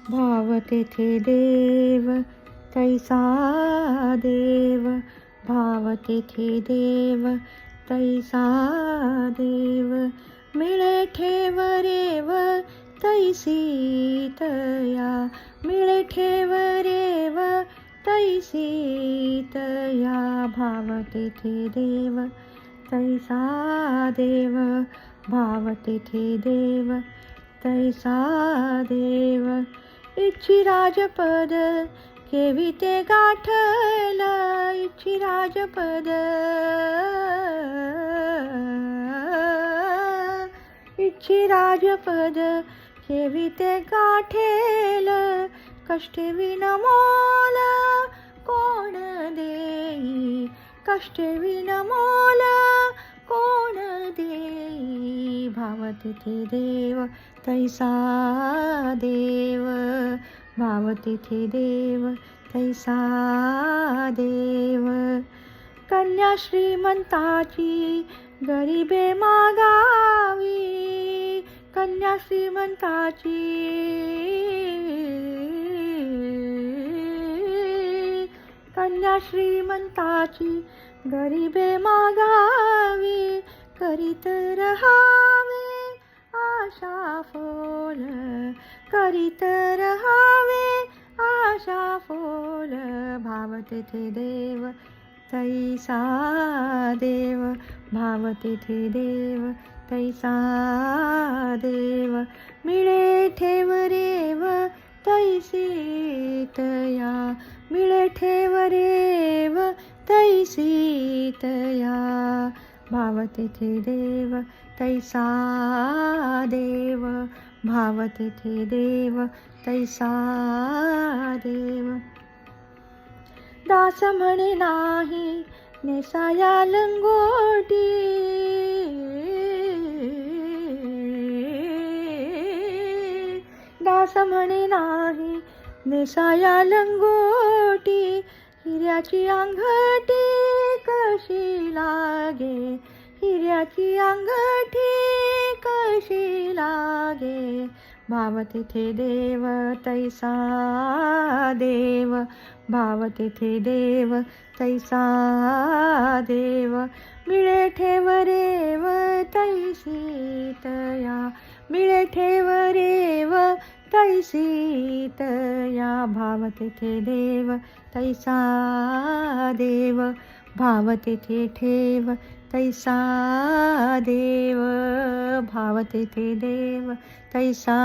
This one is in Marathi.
भाव तेथे देव तैसा देव, भाव तेथे देव तैसा देव, मिळे ठेव रेव तैसी तया, मिळे ठेव रेव तैसी तया, भाव तेथे देव तैसा देव, भाव तेथे देव तैसा देव, इच्छी राजपद केविते गाठला, इच्छी राजपद, इच्छी राजपद केविते गाठेल, कष्टे विनमोल कोण देई, कष्टे विनमोल कोण देई, भाव तेथे देव तैसा देव, भाव तेथे देव तैसा देव, कन्या श्रीमंताची गरिबे मागावी, कन्या श्रीमंताची, कन्या श्रीमंताची गरिबे मागावी, करीत रहावे आशा फोल, करीत रहावे आशा फोल, भाव तेथे देव तैसा देव, भाव तेथे देव तैसा देव, मिळे ठेव रेव तैसी तया, मिळे ठेव रेव तैसी तया, भाव तेथे देव तैसा देव, भाव तेथे देव तैसा देव, दास म्हणे नाही नेसाया लंगोटी, दास म्हणे नाही नेसाया लंगोटी, हिऱ्याची अंगठी कशी लागे, हिऱ्याची अंगठी कशी लागे, भाव तेथे देव तैसा देव, भाव तेथे देव तैसा देव, मिळे ठेव रेव तैसी तया, मिळे ठेव रेव तैसी तया, भाव तेथे देव तैसा देव, भाव तेथे ठेव तैसा देव, भाव तेथे देव तैसा